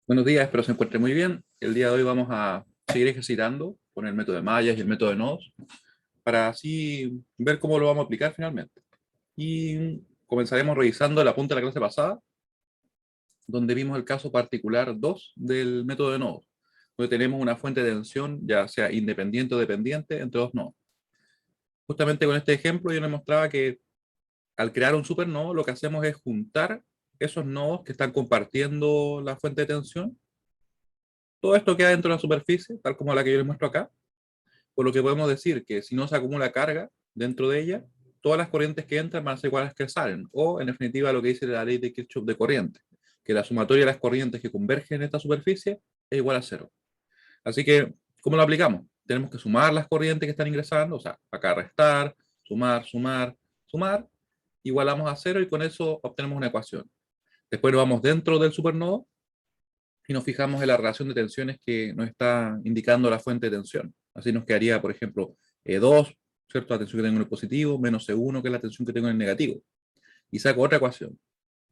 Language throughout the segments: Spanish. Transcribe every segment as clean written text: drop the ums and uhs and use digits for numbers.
Buenos días, espero se encuentre muy bien. El día de hoy vamos a seguir ejercitando con el método de mallas y el método de nodos para así ver cómo lo vamos a aplicar finalmente. Y comenzaremos revisando el apunte de la clase pasada, donde vimos el caso particular 2 del método de nodos, donde tenemos una fuente de tensión, ya sea independiente o dependiente, entre dos nodos. Justamente con este ejemplo yo les mostraba que al crear un supernodo lo que hacemos es juntar esos nodos que están compartiendo la fuente de tensión. Todo esto queda dentro de la superficie, tal como la que yo les muestro acá, por lo que podemos decir que si no se acumula carga dentro de ella, todas las corrientes que entran van a ser iguales que salen, o en definitiva lo que dice la ley de Kirchhoff de corriente, que la sumatoria de las corrientes que convergen en esta superficie es igual a cero. Así que, ¿cómo lo aplicamos? Tenemos que sumar las corrientes que están ingresando, o sea, acá restar, sumar, sumar, sumar, igualamos a cero y con eso obtenemos una ecuación. Después nos vamos dentro del supernodo y nos fijamos en la relación de tensiones que nos está indicando la fuente de tensión. Así nos quedaría, por ejemplo, E2, ¿cierto? La tensión que tengo en el positivo, menos E1, que es la tensión que tengo en el negativo. Y saco otra ecuación.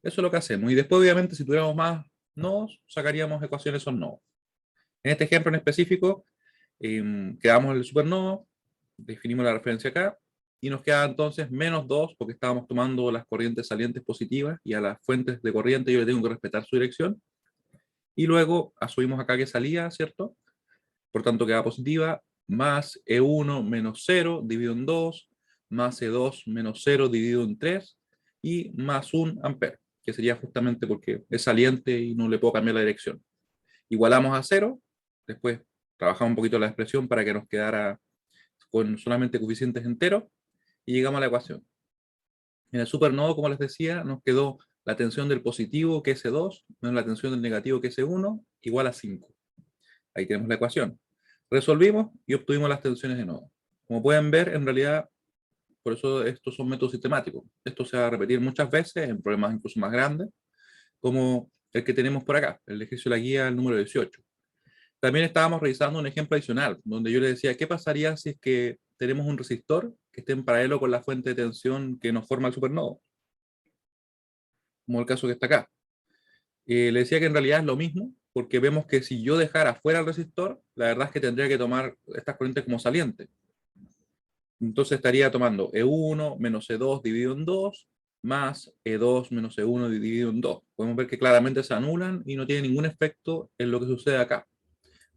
Eso es lo que hacemos. Y después, obviamente, si tuviéramos más nodos, sacaríamos ecuaciones son nodos. En este ejemplo en específico, quedamos el supernodo, definimos la referencia acá, y nos queda entonces menos 2, porque estábamos tomando las corrientes salientes positivas, y a las fuentes de corriente yo le tengo que respetar su dirección. Y luego asumimos acá que salía, ¿cierto? Por tanto, queda positiva, más E1 menos 0 dividido en 2, más E2 menos 0 dividido en 3, y más 1 amper, que sería justamente porque es saliente y no le puedo cambiar la dirección. Igualamos a 0, después trabajamos un poquito la expresión para que nos quedara con solamente coeficientes enteros, y llegamos a la ecuación. En el supernodo, como les decía, nos quedó la tensión del positivo, que es E2, menos la tensión del negativo, que es E1, igual a 5. Ahí tenemos la ecuación. Resolvimos y obtuvimos las tensiones de nodo. Como pueden ver, en realidad, por eso estos son métodos sistemáticos. Esto se va a repetir muchas veces en problemas incluso más grandes, como el que tenemos por acá, el ejercicio de la guía, el número 18. También estábamos revisando un ejemplo adicional, donde yo les decía, ¿qué pasaría si es que tenemos un resistor que esté en paralelo con la fuente de tensión que nos forma el supernodo? Como el caso que está acá. Le decía que en realidad es lo mismo, porque vemos que si yo dejara fuera el resistor, la verdad es que tendría que tomar estas corrientes como salientes. Entonces estaría tomando E1 menos E2 dividido en 2, más E2 menos E1 dividido en 2. Podemos ver que claramente se anulan y no tiene ningún efecto en lo que sucede acá.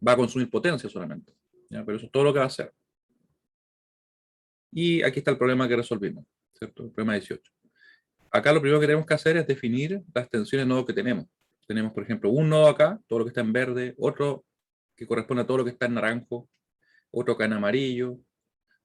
Va a consumir potencia solamente, ¿ya? Pero eso es todo lo que va a hacer. Y aquí está el problema que resolvimos, ¿cierto? El problema 18. Acá lo primero que tenemos que hacer es definir las tensiones de nodo que tenemos. Tenemos, por ejemplo, un nodo acá, todo lo que está en verde, otro que corresponde a todo lo que está en naranjo, otro acá en amarillo,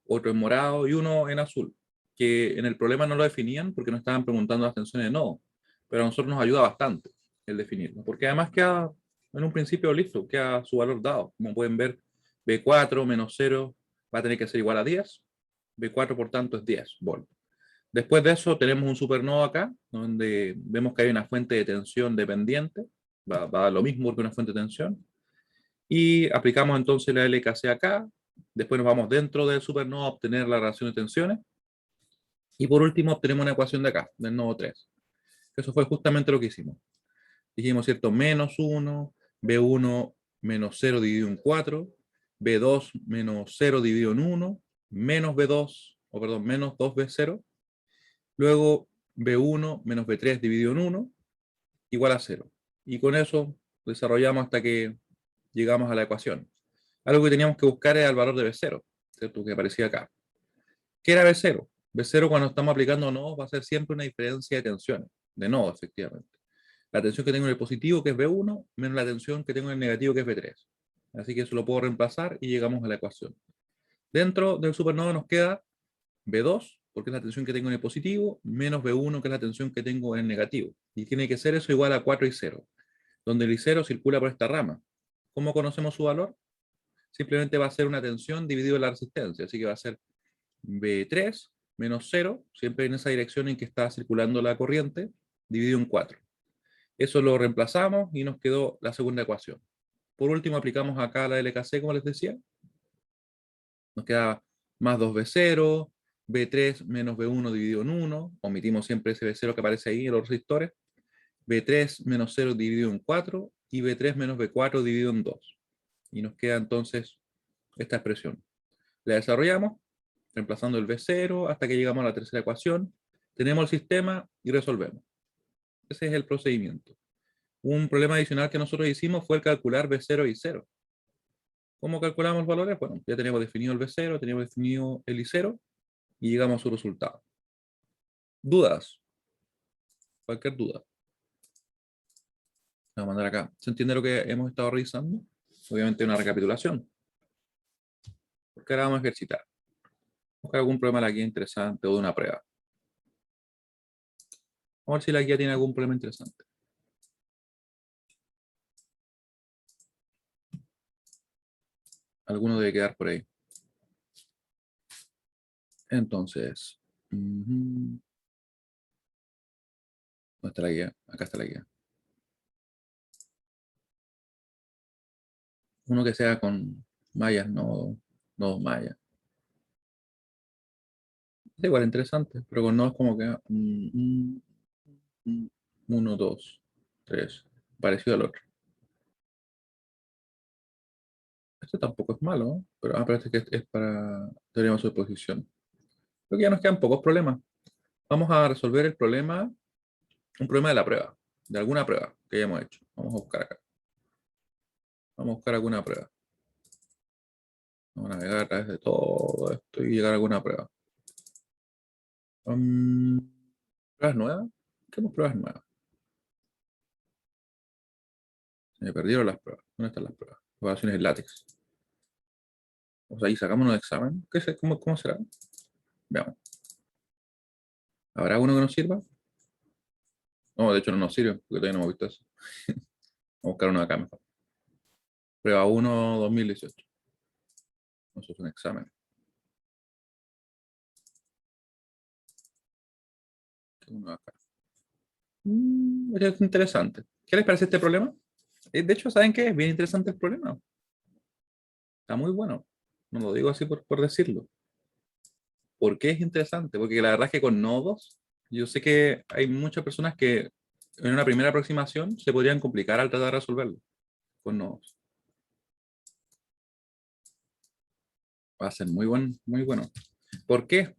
otro en morado y uno en azul, que en el problema no lo definían porque nos estaban preguntando las tensiones de nodo, pero a nosotros nos ayuda bastante el definirlo, porque además queda en un principio listo, queda su valor dado. Como pueden ver, B4 menos 0 va a tener que ser igual a 10, B4 por tanto es 10 volts. Después de eso tenemos un supernodo acá, donde vemos que hay una fuente de tensión dependiente, va a dar lo mismo que una fuente de tensión, y aplicamos entonces la LKC acá, después nos vamos dentro del supernodo a obtener la relación de tensiones, y por último obtenemos una ecuación de acá, del nodo 3. Eso fue justamente lo que hicimos. Dijimos, ¿cierto? Menos 1, B1 menos 0 dividido en 4, B2 menos 0 dividido en 1, menos B2, o perdón, menos 2B0, luego B1 menos B3 dividido en 1, igual a 0. Y con eso desarrollamos hasta que llegamos a la ecuación. Algo que teníamos que buscar era el valor de B0, ¿cierto? Que aparecía acá. ¿Qué era B0? B0 cuando estamos aplicando nodos va a ser siempre una diferencia de tensiones, de nodos efectivamente. La tensión que tengo en el positivo, que es B1, menos la tensión que tengo en el negativo, que es B3. Así que eso lo puedo reemplazar y llegamos a la ecuación. Dentro del supernodo nos queda B2, porque es la tensión que tengo en el positivo, menos B1, que es la tensión que tengo en el negativo. Y tiene que ser eso igual a 4 y 0, donde el I0 circula por esta rama. ¿Cómo conocemos su valor? Simplemente va a ser una tensión dividido la resistencia, así que va a ser B3 menos 0, siempre en esa dirección en que está circulando la corriente, dividido en 4. Eso lo reemplazamos y nos quedó la segunda ecuación. Por último, aplicamos acá la LKC, como les decía. Nos queda más 2B0, B3 menos B1 dividido en 1. Omitimos siempre ese B0 que aparece ahí en los resistores. B3 menos 0 dividido en 4 y B3 menos B4 dividido en 2. Y nos queda entonces esta expresión. La desarrollamos reemplazando el B0 hasta que llegamos a la tercera ecuación. Tenemos el sistema y resolvemos. Ese es el procedimiento. Un problema adicional que nosotros hicimos fue el calcular B0 y 0. ¿Cómo calculamos los valores? Bueno, ya tenemos definido el B0, tenemos definido el I0 y llegamos a su resultado. ¿Dudas? Cualquier duda. Voy a mandar acá. ¿Se entiende lo que hemos estado revisando? Obviamente una recapitulación. Porque ahora vamos a ejercitar. Buscar algún problema de la guía interesante o de una prueba. Vamos a ver si la guía tiene algún problema interesante. Alguno debe quedar por ahí. Entonces, ¿dónde está la guía? Acá está la guía. Uno que sea con mallas, no mallas. Es igual interesante, pero con nodos como que 1, 2, 3. Parecido al otro. Este tampoco es malo, ¿no? Pero este que es para teoría de superposición. Creo que ya nos quedan pocos problemas. Vamos a resolver el problema, un problema de la prueba, de alguna prueba que hayamos hecho. Vamos a buscar acá. Vamos a buscar alguna prueba. Vamos a navegar a través de todo esto y llegar a alguna prueba. ¿Pruebas nuevas? ¿Qué pruebas nuevas? Se me perdieron las pruebas. ¿Dónde están las pruebas? Evaluaciones en látex. O sea, ahí sacamos un examen. ¿Cómo será? Veamos. ¿Habrá uno que nos sirva? No, de hecho no nos sirve, porque todavía no hemos visto eso. Vamos a buscar uno acá mejor. Prueba 1, 2018. Eso es un examen. Uno acá. Es interesante. ¿Qué les parece este problema? De hecho, ¿saben qué? Es bien interesante el problema. Está muy bueno. No lo digo así por decirlo. ¿Por qué es interesante? Porque la verdad es que con nodos, yo sé que hay muchas personas que en una primera aproximación se podrían complicar al tratar de resolverlo con nodos. Va a ser muy bueno. ¿Por qué?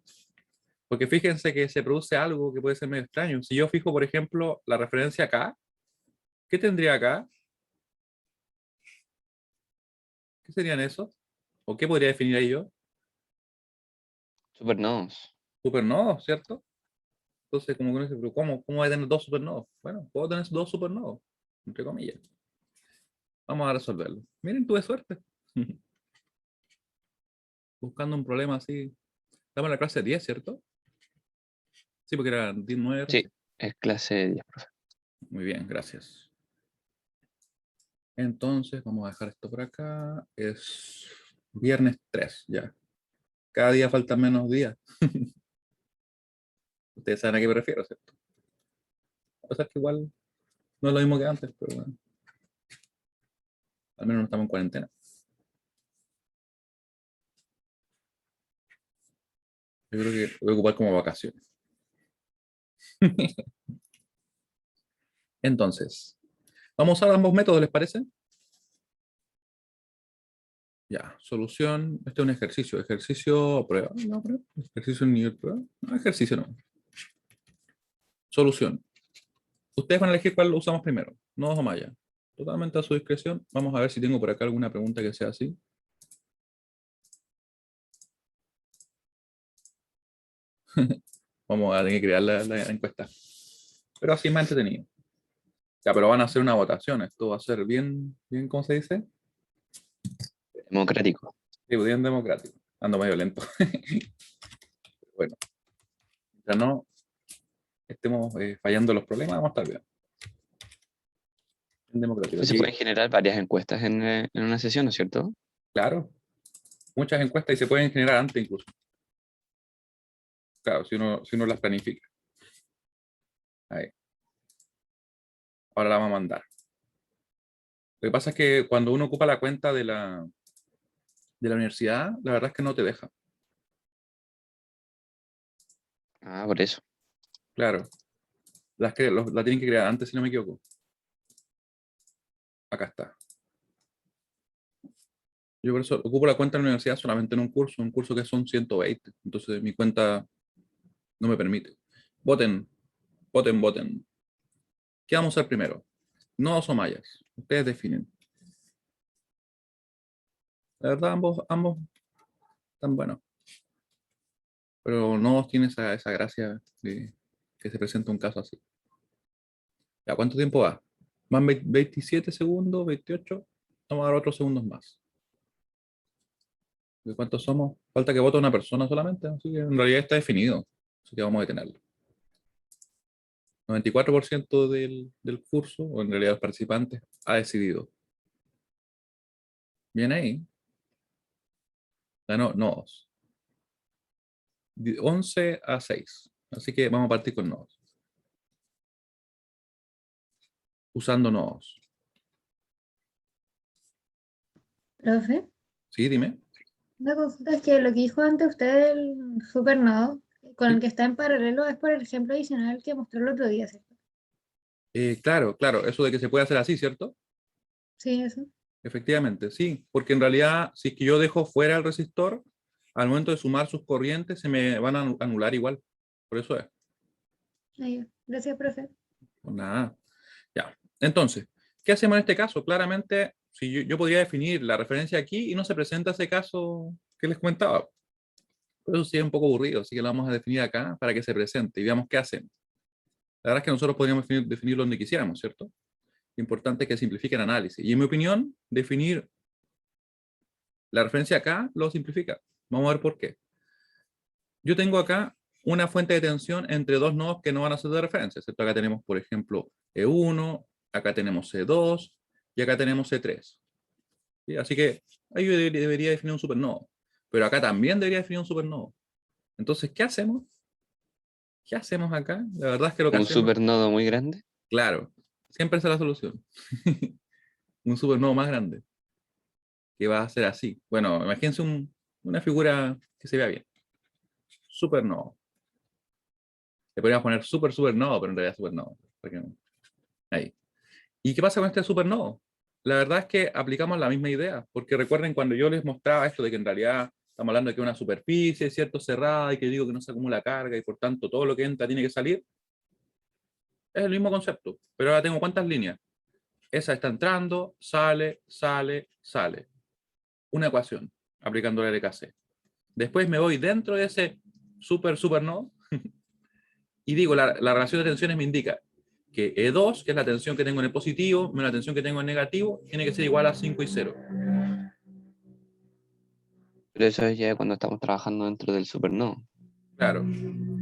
Porque fíjense que se produce algo que puede ser medio extraño. Si yo fijo, por ejemplo, la referencia acá, ¿qué tendría acá? ¿Qué serían esos? ¿O qué podría definir ahí yo? Supernodos. Supernodos, ¿cierto? Entonces, como que uno dice, pero ¿cómo va a tener dos supernodos? Bueno, puedo tener dos supernodos, entre comillas. Vamos a resolverlo. Miren, tuve suerte. Buscando un problema así. Estamos en la clase 10, ¿cierto? Sí, porque era 19 Sí, recién. es clase 10, profe. Muy bien, gracias. Entonces, vamos a dejar esto por acá. Es viernes 3, ya. Cada día faltan menos días. Ustedes saben a qué me refiero, ¿cierto? O sea, que igual no es lo mismo que antes, pero bueno. Al menos no estamos en cuarentena. Yo creo que voy a ocupar como vacaciones. Entonces, vamos a usar ambos métodos, ¿les parece? Ya, solución. Este es un ejercicio. Ejercicio prueba. No, prueba. Ejercicio en nivel prueba. No, ejercicio no. Solución. Ustedes van a elegir cuál lo usamos primero. Nodos o malla. Totalmente a su discreción. Vamos a ver si tengo por acá alguna pregunta que sea así. Vamos a tener que crear la encuesta. Pero así es más entretenido. Ya, pero van a hacer una votación. Esto va a ser bien, ¿cómo se dice? Democrático. Sí, bien democrático. Ando medio lento. Bueno, ya no estemos fallando los problemas, vamos a estar bien. Bien democrático. Pues se Aquí, pueden generar varias encuestas en una sesión, ¿no es cierto? claro, muchas encuestas y se pueden generar antes incluso. Claro, si uno las planifica. Ahí. Ahora la vamos a mandar. Lo que pasa es que cuando uno ocupa la cuenta de la universidad, la verdad es que no te deja. Ah, por eso. Claro. La tienen que crear antes, si no me equivoco. Acá está. Yo por eso ocupo la cuenta de la universidad solamente en un curso que son 120. Entonces mi cuenta no me permite. Voten, voten, voten. ¿Qué vamos a hacer primero? ¿Nodos o mallas? Ustedes definen. La verdad, ambos están buenos. Pero nodos tiene esa gracia de que se presenta un caso así. ¿Ya cuánto tiempo va? Van 27 segundos, 28. Vamos a dar otros segundos más. ¿De cuántos somos? Falta que vote una persona solamente, así que en realidad está definido. Así que vamos a detenerlo. 94% del curso, o en realidad los participantes, ha decidido. Bien ahí. Ganó nodos. 11-6. Así que vamos a partir con nodos. Usando nodos. Profe, Sí, dime. una consulta es que lo que dijo antes usted del supernodo, con el Sí. que está en paralelo, es por el ejemplo adicional que mostró el otro día, ¿cierto? Claro, claro, eso de que se puede hacer así, ¿cierto? Sí, eso. Efectivamente, sí, porque en realidad, si es que yo dejo fuera el resistor, al momento de sumar sus corrientes se me van a anular igual. Por eso es. Ahí. Gracias, profe. Pues nada. Ya. Entonces, ¿qué hacemos en este caso? Claramente, si yo podría definir la referencia aquí y no se presenta ese caso que les comentaba. Pero eso sí es un poco aburrido, así que lo vamos a definir acá para que se presente y veamos qué hacemos. La verdad es que nosotros podríamos definirlo donde quisiéramos, ¿cierto? Lo importante es que simplifique el análisis. Y en mi opinión, definir la referencia acá lo simplifica. Vamos a ver por qué. Yo tengo acá una fuente de tensión entre dos nodos que no van a ser de referencia, ¿cierto? Acá tenemos, por ejemplo, E1, acá tenemos E2 y acá tenemos E3. ¿Sí? Así que ahí yo debería definir un supernodo. Pero acá también debería definir un supernodo. Entonces, ¿qué hacemos? ¿Qué hacemos acá? La verdad es que lo que Un hacemos, supernodo muy grande. claro, siempre es la solución. Un supernodo más grande, que va a ser así. Bueno, imagínense una figura que se vea bien. Supernodo. Le podríamos poner supernodo, pero en realidad supernodo. Porque ahí. ¿Y qué pasa con este supernodo? La verdad es que aplicamos la misma idea, porque recuerden cuando yo les mostraba esto de que en realidad estamos hablando de que una superficie, ¿cierto? Cerrada y que digo que no se acumula carga y por tanto todo lo que entra tiene que salir. Es el mismo concepto, pero ahora tengo ¿cuántas líneas? Esa está entrando, sale, sale, sale. Una ecuación, aplicando el LKC. Después me voy dentro de ese supernodo y digo, la relación de tensiones me indica que E2, que es la tensión que tengo en el positivo, menos la tensión que tengo en negativo, tiene que ser igual a 5 y 0. Pero eso es ya cuando estamos trabajando dentro del supernodo. Claro.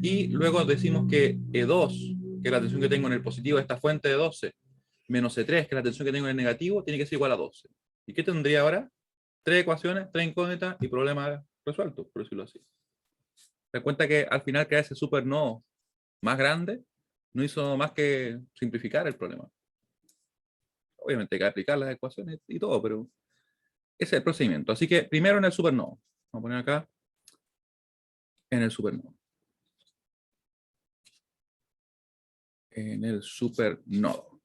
Y luego decimos que E2, que es la tensión que tengo en el positivo de esta fuente de 12, menos E3, que es la tensión que tengo en el negativo, tiene que ser igual a 12. ¿Y qué tendría ahora? Tres ecuaciones, tres incógnitas y problema resuelto, por decirlo así. Se da cuenta que al final crear ese supernodo más grande no hizo más que simplificar el problema. Obviamente hay que aplicar las ecuaciones y todo, pero ese es el procedimiento. Así que primero en el supernodo. Vamos a poner acá en el supernodo. En el supernodo.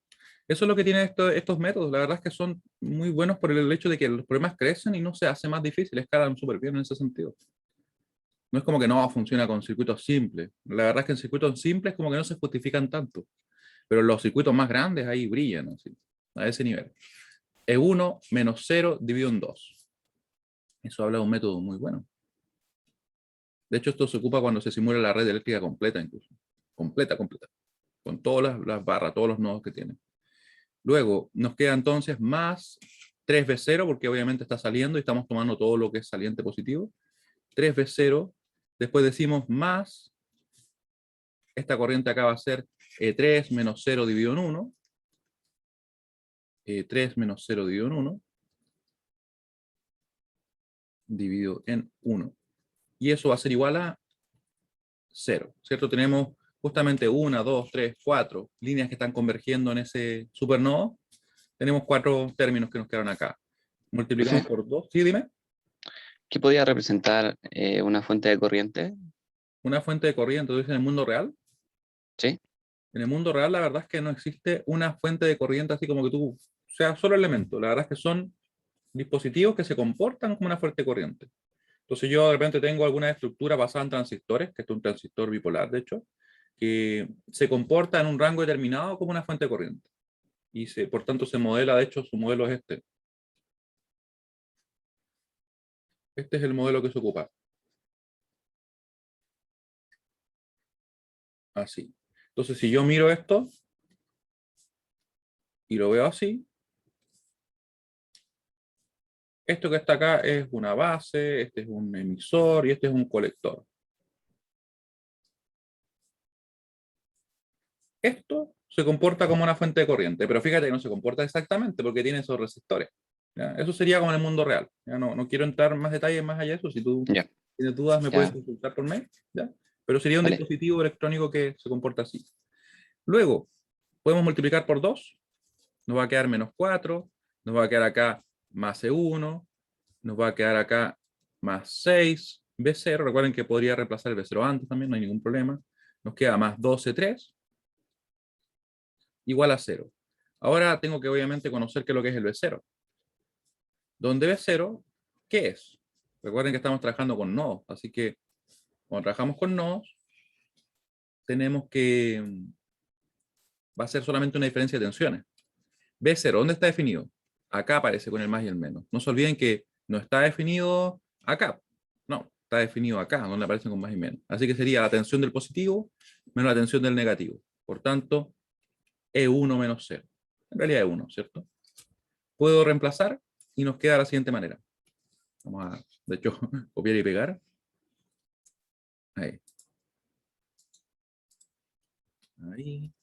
Eso es lo que tienen estos métodos. La verdad es que son muy buenos por el hecho de que los problemas crecen y no se hace más difícil. Escalan súper bien en ese sentido. No es como que no funciona con circuitos simples. La verdad es que en circuitos simples como que no se justifican tanto. Pero los circuitos más grandes ahí brillan, así, a ese nivel. E1 menos 0 dividido en 2. Eso habla de un método muy bueno. De hecho, esto se ocupa cuando se simula la red eléctrica completa, incluso. Completa, completa. Con todas las barras, todos los nodos que tiene. Luego, nos queda entonces más 3V0, porque obviamente está saliendo y estamos tomando todo lo que es saliente positivo. 3V0. Después decimos más. Esta corriente acá va a ser E3 menos 0 dividido en 1. E3 menos 0 dividido en 1. Dividido en 1. Y eso va a ser igual a 0, ¿cierto? Tenemos justamente 1, 2, 3, 4 líneas que están convergiendo en ese supernodo. Tenemos 4 términos que nos quedaron acá. Multiplicamos Profe, por 2. Sí, dime. ¿qué podía representar una fuente de corriente? Una fuente de corriente, ¿tú dices en el mundo real? ¿Sí? En el mundo real la verdad es que no existe una fuente de corriente así como que tú sea solo elementos. La verdad es que son dispositivos que se comportan como una fuente corriente. Entonces yo de repente tengo alguna estructura basada en transistores, que es un transistor bipolar, de hecho, que se comporta en un rango determinado como una fuente corriente. Y por tanto se modela, de hecho, su modelo es este. Este es el modelo que se ocupa. Así. Entonces, si yo miro esto y lo veo así, esto que está acá es una base, este es un emisor y este es un colector. Esto se comporta como una fuente de corriente, pero fíjate que no se comporta exactamente porque tiene esos resistores. ¿Ya? Eso sería como en el mundo real. ¿Ya? No quiero entrar en más detalles más allá de eso. Si tú Ya, tienes dudas, me puedes ya, consultar por mail. ¿Ya? Pero sería un vale. dispositivo electrónico que se comporta así. Luego, podemos multiplicar por 2. Nos va a quedar menos 4. Nos va a quedar acá más E1. Nos va a quedar acá más 6. B0. Recuerden que podría reemplazar el B0 antes también, no hay ningún problema. Nos queda más 12,3. Igual a 0. Ahora tengo que obviamente conocer qué es lo que es el B0. Donde B0, ¿qué es? Recuerden que estamos trabajando con nodos, así que cuando trabajamos con nodos, tenemos que, va a ser solamente una diferencia de tensiones. B0, ¿dónde está definido? Acá aparece con el más y el menos. No se olviden que no está definido acá. No, está definido acá, donde aparecen con más y menos. Así que sería la tensión del positivo menos la tensión del negativo. Por tanto, E1 menos 0. En realidad E1, ¿cierto? Puedo reemplazar y nos queda de la siguiente manera. Vamos a, de hecho, copiar y pegar. Ahí. Ahí.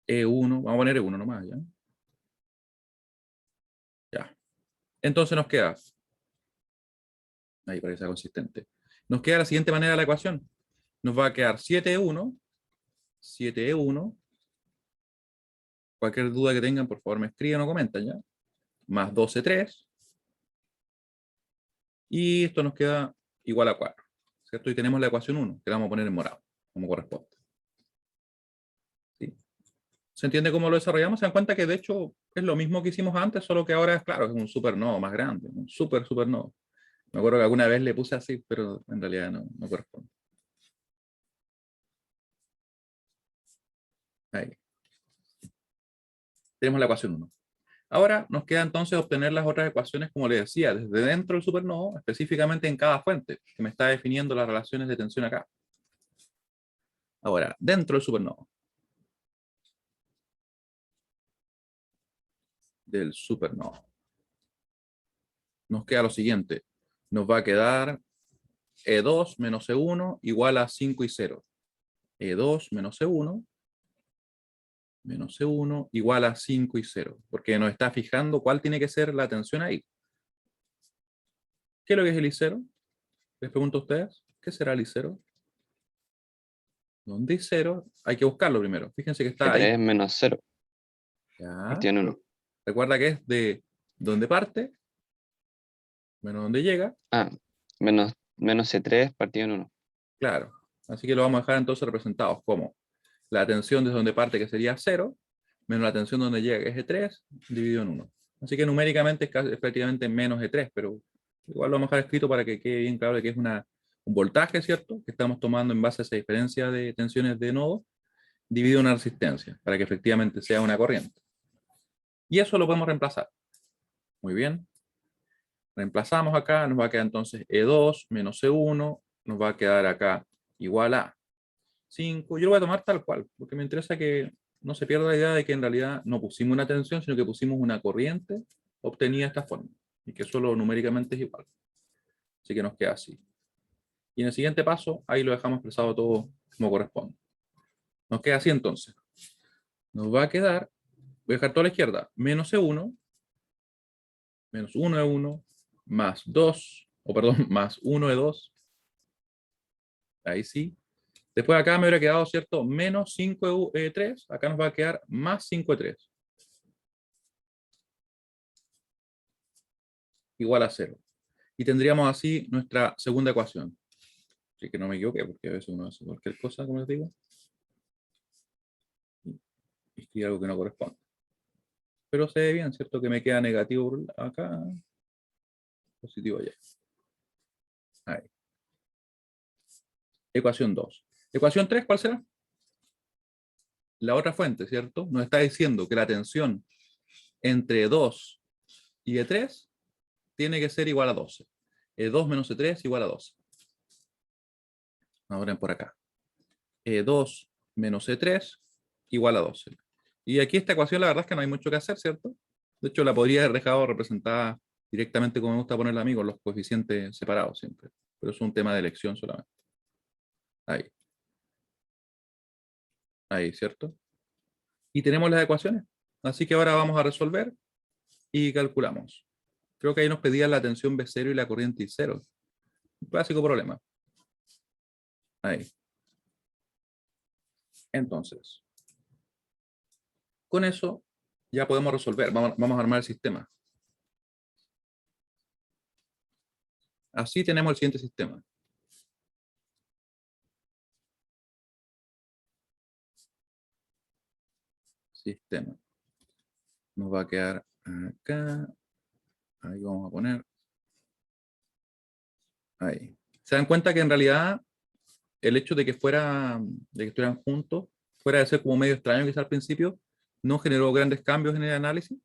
E1. Vamos a poner E1 nomás, ¿ya? Ya. Entonces nos queda, ahí para que sea consistente, nos queda de la siguiente manera la ecuación. Nos va a quedar 7E1, 7E1, cualquier duda que tengan, por favor me escriban o comentan, ¿ya? Más 12,3, y esto nos queda igual a 4, ¿cierto? Y tenemos la ecuación 1, que la vamos a poner en morado, como corresponde. ¿Sí? ¿Se entiende cómo lo desarrollamos? Se dan cuenta que de hecho es lo mismo que hicimos antes, solo que ahora es claro, es un supernodo más grande, un supernodo. Me acuerdo que alguna vez le puse así, pero en realidad no corresponde. Ahí. Tenemos la ecuación 1. Ahora nos queda entonces obtener las otras ecuaciones, como les decía, desde dentro del supernodo, específicamente en cada fuente, que me está definiendo las relaciones de tensión acá. Ahora, dentro del supernodo. Del supernodo. Nos queda lo siguiente. Nos va a quedar E2 menos E1 igual a 5 y 0. E2 menos E1 igual a 5 y 0. Porque nos está fijando cuál tiene que ser la tensión ahí. ¿Qué es lo que es el I0? Les pregunto a ustedes. ¿Qué será el I0? Donde I0, hay que buscarlo primero. Fíjense que está ahí. E3 menos 0, Ya. partido en 1. Recuerda que es de donde parte, menos donde llega. Ah, menos C3 partido en 1. Claro. Así que lo vamos a dejar entonces representados como la tensión desde donde parte, que sería 0, menos la tensión donde llega, que es E3, dividido en 1. Así que numéricamente es prácticamente menos E3, pero igual lo vamos a dejar escrito para que quede bien claro que es un voltaje, ¿cierto? Que estamos tomando en base a esa diferencia de tensiones de nodo, dividido en una resistencia, para que efectivamente sea una corriente. Y eso lo podemos reemplazar. Muy bien. Reemplazamos acá, nos va a quedar entonces E2 menos E1, nos va a quedar acá igual a 5. Yo lo voy a tomar tal cual, porque me interesa que no se pierda la idea de que en realidad no pusimos una tensión, sino que pusimos una corriente obtenida de esta forma, y que solo numéricamente es igual. Así que nos queda así. Y en el siguiente paso, ahí lo dejamos expresado todo como corresponde. Nos queda así entonces. Nos va a quedar, voy a dejar toda a la izquierda, menos E1, menos 1E1, más 2, o perdón, más 1E2, ahí sí. Después acá me hubiera quedado, ¿cierto? Menos 5E3, acá nos va a quedar más 5E3. Igual a 0. Y tendríamos así nuestra segunda ecuación. Así que no me equivoqué, porque a veces uno hace cualquier cosa, como les digo, y escribe algo que no corresponde. pero se ve bien, ¿cierto? Que me queda negativo acá, positivo allá. Ahí. Ecuación 2. Ecuación 3, ¿cuál será? La otra fuente, ¿cierto? Nos está diciendo que la tensión entre E2 y E3 tiene que ser igual a 12. E2 menos E3 igual a 12. Ahora por acá. E2 menos E3 igual a 12. Y aquí esta ecuación la verdad es que no hay mucho que hacer, ¿cierto? De hecho la podría haber dejado representada directamente como me gusta ponerla a mí, con los coeficientes separados siempre. Pero es un tema de elección solamente. Ahí. Ahí, ¿cierto? Y tenemos las ecuaciones. Así que ahora vamos a resolver y calculamos. Creo que ahí nos pedían la tensión B0 y la corriente I0. Un clásico problema. Ahí. Entonces, con eso ya podemos resolver. Vamos a armar el sistema. Así tenemos el siguiente sistema. Sistema. Nos va a quedar acá. Ahí vamos a poner. Ahí. ¿Se dan cuenta que en realidad el hecho de que estuvieran juntos, fuera de ser como medio extraño quizá al principio, no generó grandes cambios en el análisis?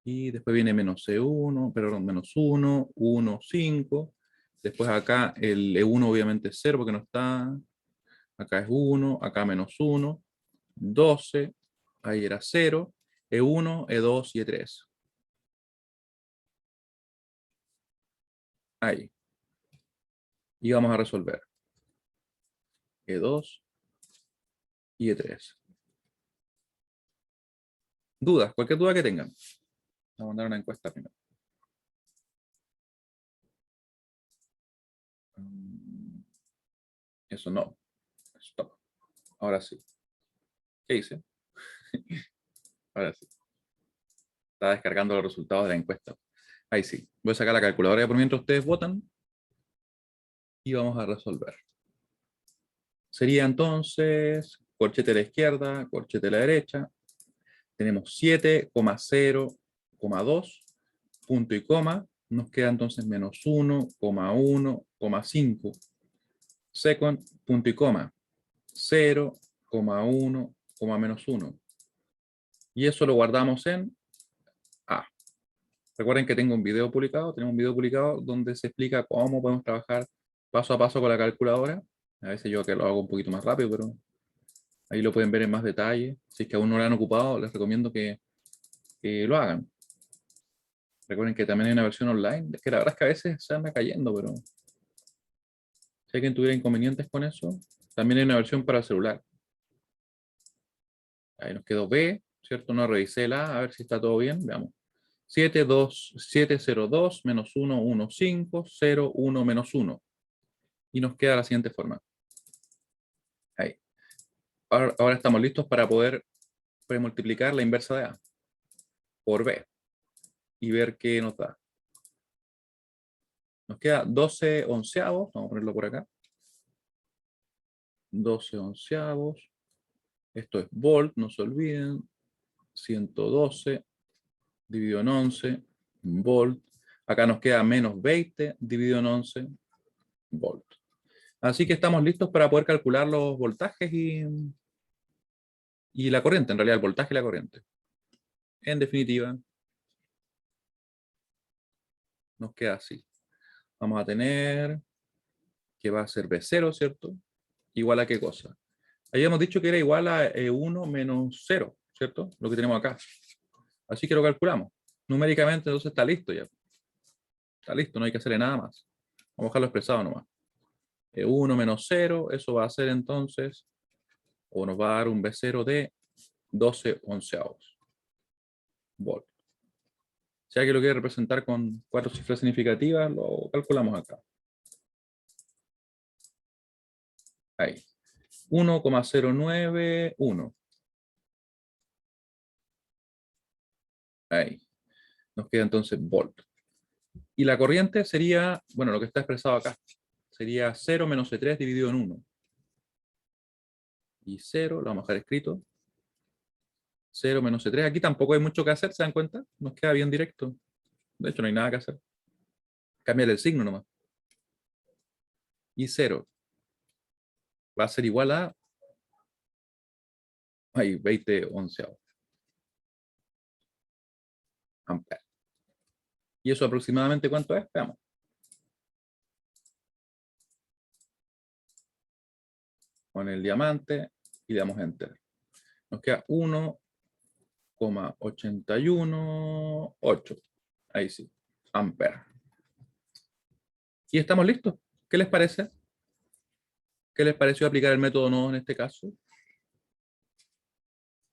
Y después viene menos E1, perdón, menos 1, 1, 5. Después acá el E1 obviamente es 0 porque no está. Acá es 1, acá menos 1, 12, ahí era 0, E1, E2 y E3. Ahí. Y vamos a resolver. E2 y E3. ¿Dudas? Cualquier duda que tengan. Vamos a mandar una encuesta primero. Eso no. Stop. Ahora sí. ¿Qué hice? Ahora sí. Está descargando los resultados de la encuesta. Ahí sí. Voy a sacar la calculadora y por mientras ustedes votan. Y vamos a resolver. Sería entonces corchete a la izquierda, corchete a la derecha. Tenemos 7,0,2, punto y coma. Nos queda entonces menos 1,1,5. Second, punto y coma. 0,1, menos 1. Y eso lo guardamos en A. Recuerden que tengo un video publicado, tenemos un video publicado donde se explica cómo podemos trabajar paso a paso con la calculadora. A veces yo que lo hago un poquito más rápido, pero ahí lo pueden ver en más detalle. Si es que aún no lo han ocupado, les recomiendo que lo hagan. Recuerden que también hay una versión online, que la verdad es que a veces se anda cayendo, pero si alguien tuviera inconvenientes con eso, también hay una versión para celular. Ahí nos quedó B, ¿cierto? No revisé la A, a ver si está todo bien. Veamos. 702 menos 1, 1, 5, 0, 1, menos 1. Y nos queda la siguiente forma. Ahí. Ahora estamos listos para poder multiplicar la inversa de A por B y ver qué nos da. Nos queda 12 onceavos, vamos a ponerlo por acá. 12 onceavos. Esto es volt, no se olviden. 112 dividido en 11, volt. Acá nos queda menos 20 dividido en 11, volt. Así que estamos listos para poder calcular los voltajes y la corriente, en realidad el voltaje y la corriente. En definitiva, nos queda así. Vamos a tener que va a ser B0, ¿cierto? Igual a qué cosa. Habíamos dicho que era igual a E1 menos 0, ¿cierto? Lo que tenemos acá. Así que lo calculamos. Numéricamente entonces está listo ya. Está listo, no hay que hacerle nada más. Vamos a dejarlo expresado nomás. E1 menos 0, eso va a ser entonces, o nos va a dar un B0 de 12 onceavos. Volt. Si alguien lo quiere representar con 4 cifras significativas, lo calculamos acá. Ahí. 1,091. Ahí. Nos queda entonces volt. Y la corriente sería, bueno, lo que está expresado acá, sería 0 menos E3 dividido en 1. Y 0, lo vamos a dejar escrito, 0 menos C3. Aquí tampoco hay mucho que hacer, ¿se dan cuenta? Nos queda bien directo. De hecho, no hay nada que hacer. Cambiar el signo nomás. Y 0 va a ser igual a 20 onceavos amperes. ¿Y eso aproximadamente cuánto es? Veamos. Con el diamante y le damos Enter. Nos queda 1,818. Ahí sí, amperes. Y estamos listos. ¿Qué les parece? ¿Qué les pareció aplicar el método nodo en este caso?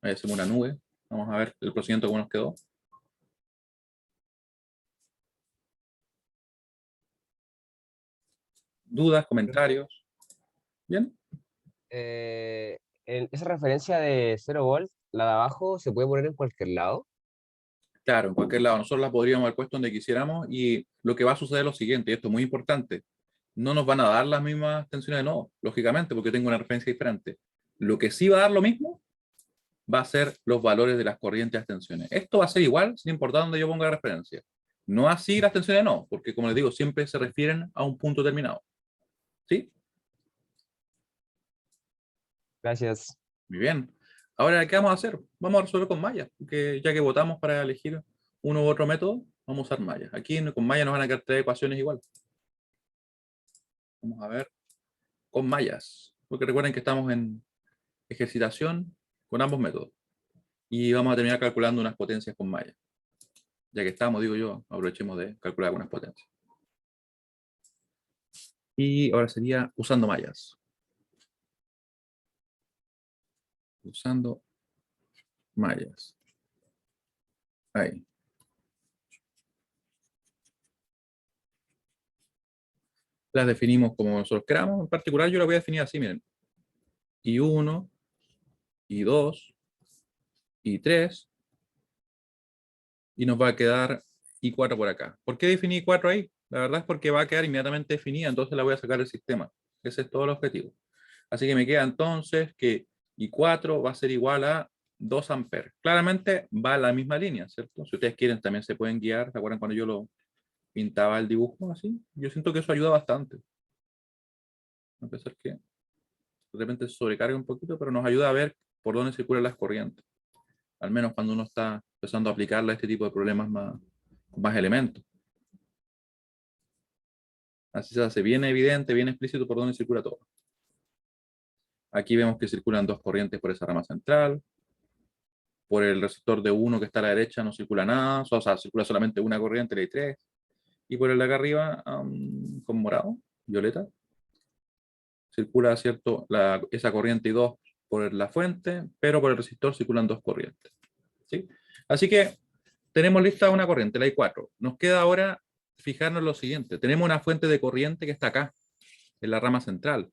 Ahí hacemos una nube. Vamos a ver el procedimiento cómo nos quedó. ¿Dudas, comentarios? ¿Bien? Esa referencia de 0 volt, la de abajo, ¿se puede poner en cualquier lado? Claro, en cualquier lado. Nosotros la podríamos haber puesto donde quisiéramos y lo que va a suceder es lo siguiente, y esto es muy importante. No nos van a dar las mismas tensiones de nodo, lógicamente, porque tengo una referencia diferente. Lo que sí va a dar lo mismo va a ser los valores de las corrientes de las tensiones. Esto va a ser igual sin importar dónde yo ponga la referencia. No así las tensiones de nodo, porque como les digo, siempre se refieren a un punto determinado. ¿Sí? Gracias. Muy bien. Ahora, ¿qué vamos a hacer? Vamos a resolver con mallas, porque ya que votamos para elegir uno u otro método, vamos a usar mallas. Aquí con mallas nos van a quedar 3 ecuaciones igual. Vamos a ver con mallas, porque recuerden que estamos en ejercitación con ambos métodos. Y vamos a terminar calculando unas potencias con mallas. Ya que estamos, digo yo, aprovechemos de calcular algunas potencias. Y ahora sería usando mallas. Usando mallas. Ahí. Las definimos como nosotros queramos. En particular yo las voy a definir así, miren. I1, I2, I3. Y nos va a quedar I4 por acá. ¿Por qué definí I4 ahí? La verdad es porque va a quedar inmediatamente definida, entonces la voy a sacar del sistema. Ese es todo el objetivo. Así que me queda entonces que I4 va a ser igual a 2 amperes. Claramente va a la misma línea, ¿cierto? Si ustedes quieren también se pueden guiar. ¿Se acuerdan cuando yo lo pintaba el dibujo así? Yo siento que eso ayuda bastante. A pesar que de repente se sobrecarga un poquito, pero nos ayuda a ver por dónde circulan las corrientes. Al menos cuando uno está empezando a aplicarle a este tipo de problemas con más elementos. Así se hace bien evidente, bien explícito por dónde circula todo. Aquí vemos que circulan 2 corrientes por esa rama central. Por el receptor de 1 que está a la derecha no circula nada, o sea, circula solamente una corriente, la I3. Y por el de acá arriba, con morado, violeta, circula, ¿cierto? Esa corriente I2 por la fuente, pero por el resistor circulan 2 corrientes. ¿Sí? Así que tenemos lista una corriente, la I4. Nos queda ahora fijarnos en lo siguiente. Tenemos una fuente de corriente que está acá, en la rama central.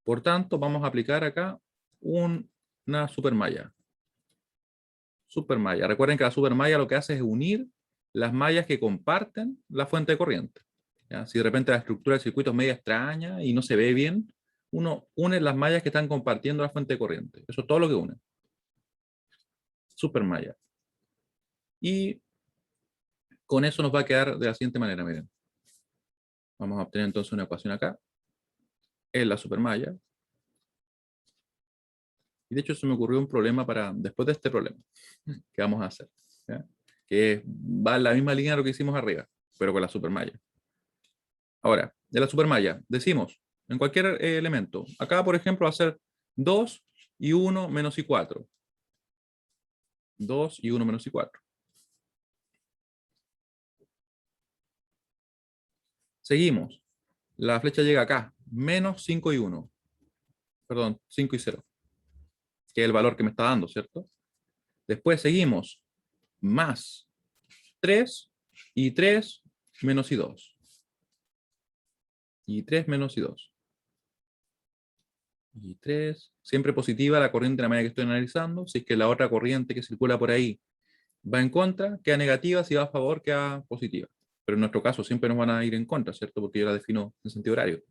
Por tanto, vamos a aplicar acá una supermalla. Supermalla. Recuerden que la supermalla lo que hace es unir las mallas que comparten la fuente de corriente. ¿Ya? Si de repente la estructura del circuito es media extraña y no se ve bien, uno une las mallas que están compartiendo la fuente de corriente. Eso es todo lo que une. Supermalla. Y con eso nos va a quedar de la siguiente manera, miren. Vamos a obtener entonces una ecuación acá. Es la supermalla. Y de hecho se me ocurrió un problema para después de este problema. ¿Qué vamos a hacer? ¿Ya? Que va en la misma línea de lo que hicimos arriba, pero con la supermalla. Ahora, de la supermalla, decimos, en cualquier elemento. Acá, por ejemplo, va a ser 2 y 1 menos I4. 2 y 1 menos I4. Seguimos. La flecha llega acá. Menos 5 y 1. Perdón, 5 y 0. Que es el valor que me está dando, ¿cierto? Después seguimos. Más 3 y 3 menos I2. Y 3 menos I2. Y 3. Siempre positiva la corriente de la manera que estoy analizando. Si es que la otra corriente que circula por ahí va en contra, queda negativa. Si va a favor, queda positiva. Pero en nuestro caso siempre nos van a ir en contra, ¿cierto? Porque yo la defino en sentido horario.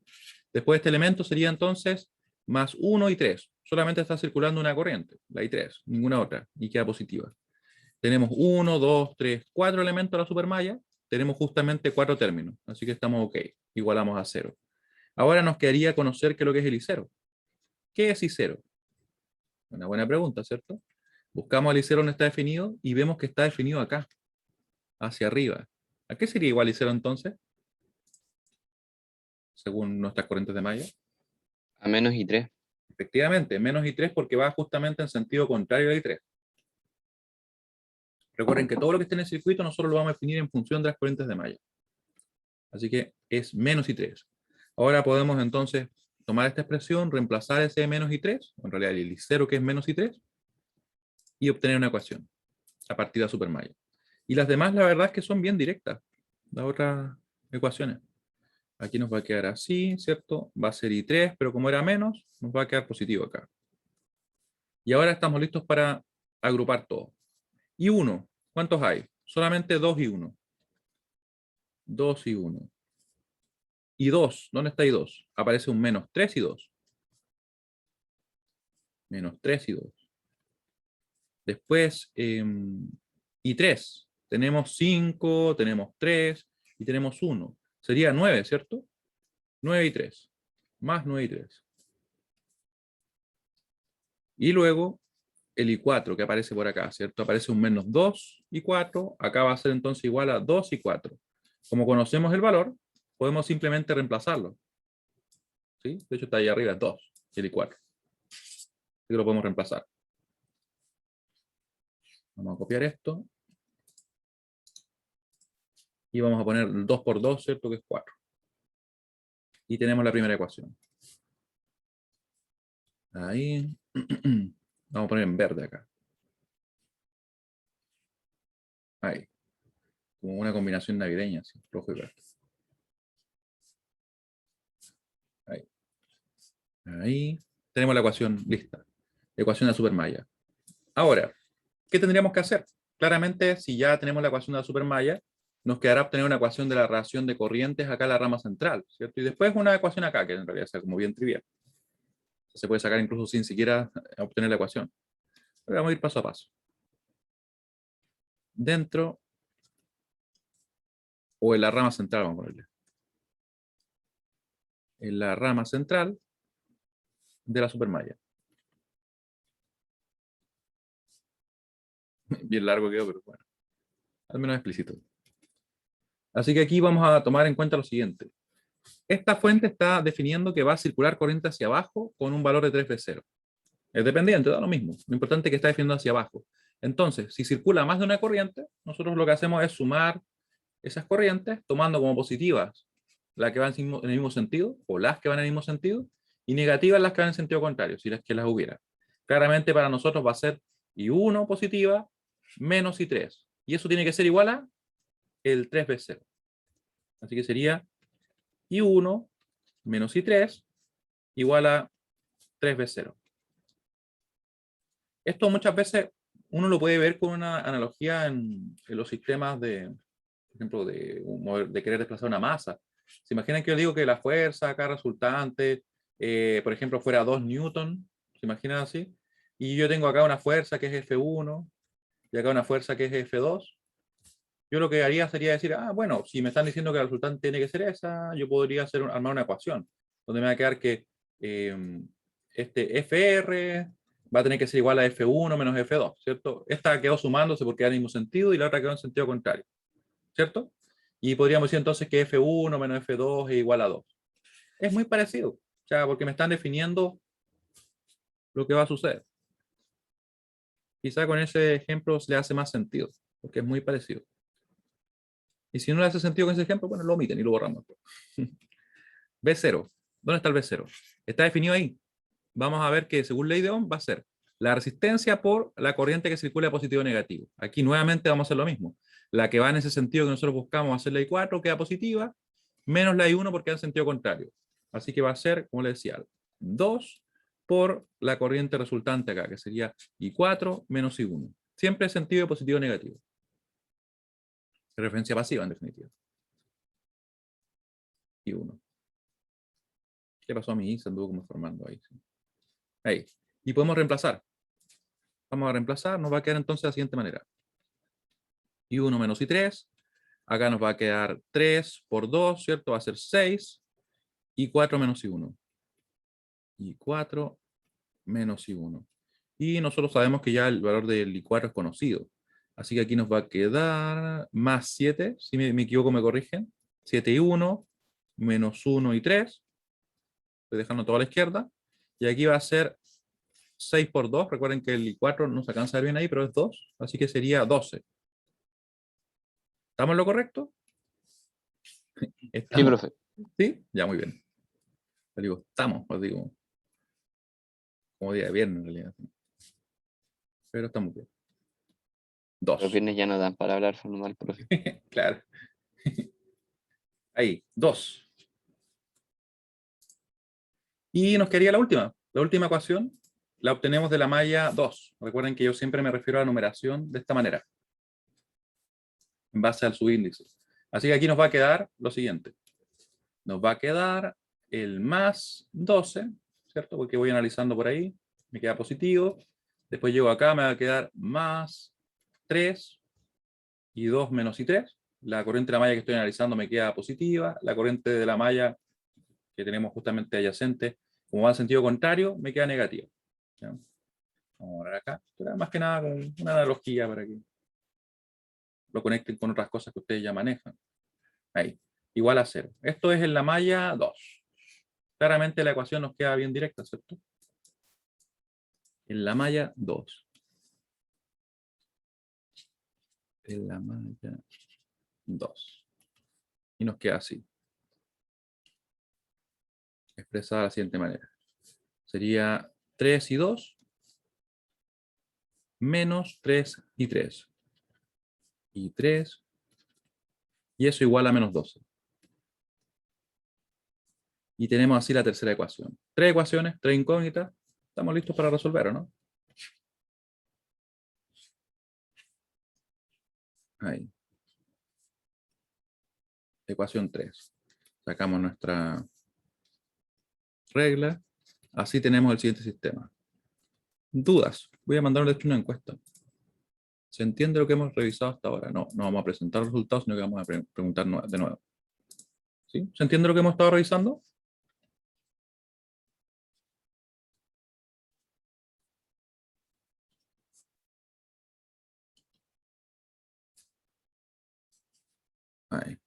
Después de este elemento sería entonces más 1 y 3. solamente está circulando una corriente, la I3, ninguna otra, y queda positiva. Tenemos 1, 2, 3, 4 elementos de la supermalla, tenemos justamente 4 términos, así que estamos ok, igualamos a 0. Ahora nos quedaría conocer qué es lo que es el I0. ¿Qué es I0? Una buena pregunta, ¿cierto? Buscamos el I0 donde está definido y vemos que está definido acá, hacia arriba. ¿A qué sería igual I0 entonces? Según nuestras corrientes de malla. A menos I3. Efectivamente, menos I3 porque va justamente en sentido contrario a I3. Recuerden que todo lo que esté en el circuito nosotros lo vamos a definir en función de las corrientes de malla. Así que es menos I3. Ahora podemos entonces tomar esta expresión, reemplazar ese menos I3, en realidad el I0 que es menos I3, y obtener una ecuación a partir de la supermalla. Y las demás la verdad es que son bien directas, las otras ecuaciones. Aquí nos va a quedar así, ¿cierto? Va a ser I3, pero como era menos, nos va a quedar positivo acá. Y ahora estamos listos para agrupar todo. Y 1, ¿cuántos hay? Solamente 2 y 1. 2 y 1. Y 2, ¿dónde está I2? Aparece un menos 3 y 2. Menos 3 y 2. Después, y 3. Tenemos 5, tenemos 3 y tenemos 1. Sería 9, ¿cierto? 9 y 3. Más 9 y 3. Y luego el I4 que aparece por acá, ¿cierto? Aparece un menos 2 y 4. Acá va a ser entonces igual a 2 y 4. Como conocemos el valor, podemos simplemente reemplazarlo. ¿Sí? De hecho está ahí arriba, es 2, el I4. Así que lo podemos reemplazar. Vamos a copiar esto. Y vamos a poner 2 por 2, ¿cierto? Que es 4. Y tenemos la primera ecuación. Ahí. Vamos a poner en verde acá. Ahí. Como una combinación navideña, así, rojo y verde. Ahí. Ahí. Tenemos la ecuación lista. Ecuación de la supermalla. Ahora, ¿qué tendríamos que hacer? Claramente, si ya tenemos la ecuación de la supermalla, nos quedará obtener una ecuación de la relación de corrientes acá en la rama central, ¿cierto? Y después una ecuación acá, que en realidad es como bien trivial. Se puede sacar incluso sin siquiera obtener la ecuación. Pero vamos a ir paso a paso. Dentro o en la rama central, vamos a ponerle. En la rama central de la supermalla. Bien largo quedó, pero bueno. Al menos explícito. Así que aquí vamos a tomar en cuenta lo siguiente. Esta fuente está definiendo que va a circular corriente hacia abajo con un valor de 3V0. Es dependiente, da lo mismo. Lo importante es que está definiendo hacia abajo. Entonces, si circula más de una corriente, nosotros lo que hacemos es sumar esas corrientes, tomando como positivas las que van en el mismo sentido, o las que van en el mismo sentido, y negativas las que van en sentido contrario, si las que las hubiera. Claramente para nosotros va a ser I1 positiva menos I3. Y eso tiene que ser igual a el 3V0. Así que sería I1 menos I3 igual a 3V0. Esto muchas veces uno lo puede ver con una analogía en los sistemas de, por ejemplo, de querer desplazar una masa. ¿Se imaginan que yo digo que la fuerza acá resultante, por ejemplo, fuera 2 newton? ¿Se imaginan así? Y yo tengo acá una fuerza que es F1 y acá una fuerza que es F2. Yo lo que haría sería decir, ah, bueno, si me están diciendo que la resultante tiene que ser esa, yo podría armar una ecuación, donde me va a quedar que este FR va a tener que ser igual a F1 menos F2, ¿cierto? Esta quedó sumándose porque era en el mismo sentido y la otra quedó en sentido contrario, ¿cierto? Y podríamos decir entonces que F1 menos F2 es igual a 2. Es muy parecido, o sea, porque me están definiendo lo que va a suceder. Quizá con ese ejemplo le hace más sentido, porque es muy parecido. Y si no le hace sentido con ese ejemplo, bueno, lo omiten y lo borramos. B0. ¿Dónde está el B0? Está definido ahí. Vamos a ver que según ley de Ohm va a ser la resistencia por la corriente que circula positivo o negativo. Aquí nuevamente vamos a hacer lo mismo. La que va en ese sentido que nosotros buscamos va a ser la I4, queda positiva, menos la I1 porque va en sentido contrario. Así que va a ser, como le decía, 2 por la corriente resultante acá, que sería I4 menos I1. Siempre en sentido positivo o negativo. Referencia pasiva, en definitiva. I1. ¿Qué pasó a mi I? Se anduvo como formando ahí. Ahí. Y podemos reemplazar. Vamos a reemplazar, nos va a quedar entonces de la siguiente manera. Y 1 menos I3. Acá nos va a quedar 3 por 2, ¿cierto? Va a ser 6. Y 4 menos I1. Y 4 menos I1. Y nosotros sabemos que ya el valor del I4 es conocido. Así que aquí nos va a quedar más 7. Si me equivoco, me corrigen. 7 y 1, menos 1 y 3. Estoy dejando todo a la izquierda. Y aquí va a ser 6 por 2. Recuerden que el I4 no se alcanza a ver bien ahí, pero es 2. Así que sería 12. ¿Estamos en lo correcto? Sí, ¿Estamos? profe. ¿Sí? Ya, muy bien. Les digo, estamos, os digo. Como día de viernes, en realidad. Pero estamos bien. Los 2. viernes ya no dan para hablar normal, profe. Claro. Ahí, 2. Y nos quedaría la última. La última ecuación la obtenemos de la malla 2. Recuerden que yo siempre me refiero a la numeración de esta manera, en base al subíndice. Así que aquí nos va a quedar lo siguiente. Nos va a quedar el más 12, ¿cierto? Porque voy analizando por ahí. Me queda positivo. Después llego acá, me va a quedar más 3 y 2 menos I3. La corriente de la malla que estoy analizando me queda positiva. La corriente de la malla que tenemos justamente adyacente, como va en sentido contrario, me queda negativa. ¿Ya? Vamos a ver acá. Esto era más que nada como una analogía para que lo conecten con otras cosas que ustedes ya manejan. Ahí. Igual a 0. Esto es en la malla 2. Claramente la ecuación nos queda bien directa, ¿cierto? En la malla 2. En la malla 2. Y nos queda así. Expresada de la siguiente manera. Sería 3 y 2 menos 3 y 3. Y 3. Y eso igual a menos 12. Y tenemos así la tercera ecuación. 3 ecuaciones, 3 incógnitas. ¿Estamos listos para resolver o no? Ahí. Ecuación 3. Sacamos nuestra regla. Así tenemos el siguiente sistema. ¿Dudas? Voy a mandar de hecho una encuesta. ¿Se entiende lo que hemos revisado hasta ahora? No, no vamos a presentar los resultados, sino que vamos a preguntar de nuevo. ¿Sí? ¿Se entiende lo que hemos estado revisando? Ahí.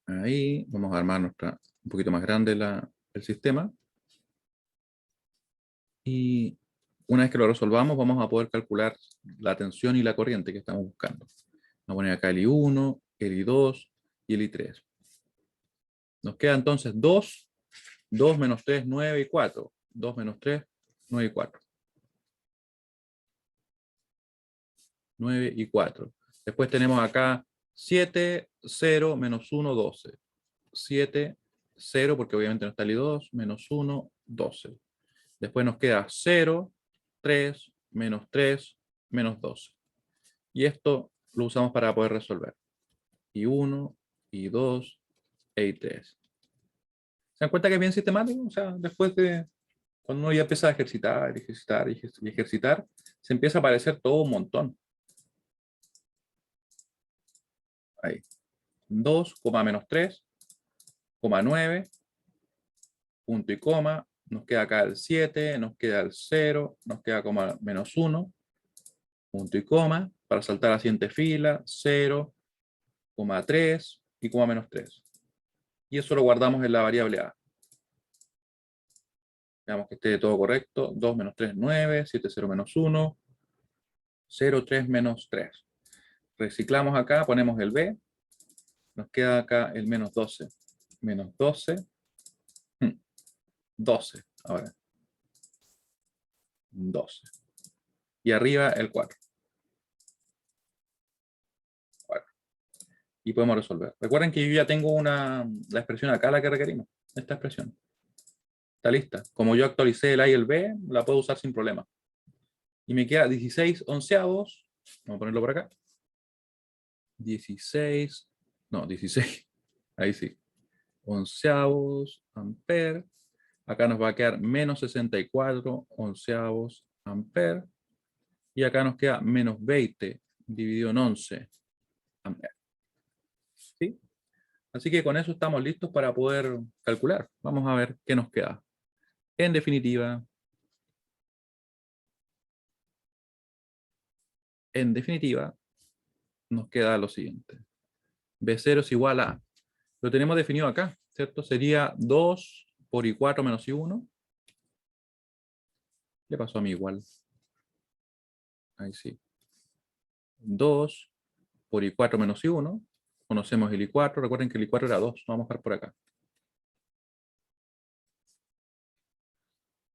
Ahí vamos a armar un poquito más grande el sistema. Y una vez que lo resolvamos, vamos a poder calcular la tensión y la corriente que estamos buscando. Vamos a poner acá el I1, el I2 y el I3. Nos queda entonces 2, 2 menos 3, 9 y 4. 2 menos 3, 9 y 4. 9 y 4. Después tenemos acá 7, 0, menos 1, 12. 7, 0, porque obviamente no está el I2, menos 1, 12. Después nos queda 0, 3, menos 3, menos 12. Y esto lo usamos para poder resolver. I1, I2 e I3. ¿Se dan cuenta que es bien sistemático? O sea, después de cuando uno ya empieza a ejercitar, ejercitar y ejercitar, se empieza a aparecer todo un montón. Ahí. 2, menos 3, 9, punto y coma. Nos queda acá el 7, nos queda el 0, nos queda coma menos 1, punto y coma. Para saltar a la siguiente fila, 0, 3 y coma menos 3. Y eso lo guardamos en la variable A. Veamos que esté todo correcto. 2 menos 3, 9. 7, 0 menos 1. 0, 3 menos 3. Reciclamos acá, ponemos el B. Nos queda acá el menos 12. Menos 12. 12. Ahora. 12. Y arriba el 4. 4. Y podemos resolver. Recuerden que yo ya tengo la expresión acá, la que requerimos. Esta expresión. Está lista. Como yo actualicé el A y el B, la puedo usar sin problema. Y me queda 16 onceavos. Vamos a ponerlo por acá. 16. No, 16. Ahí sí. Onceavos amperes Acá nos va a quedar menos 64 onceavos amperes. Y acá nos queda menos 20 dividido en 11 amperes. ¿Sí? Así que con eso estamos listos para poder calcular. Vamos a ver qué nos queda. En definitiva, nos queda lo siguiente. B0 es igual a, lo tenemos definido acá, ¿cierto? Sería 2 por I4 menos I1. ¿Qué pasó a mí igual? Ahí sí. 2 por I4 menos I1. Conocemos el I4. Recuerden que el I4 era 2. Vamos a buscar por acá.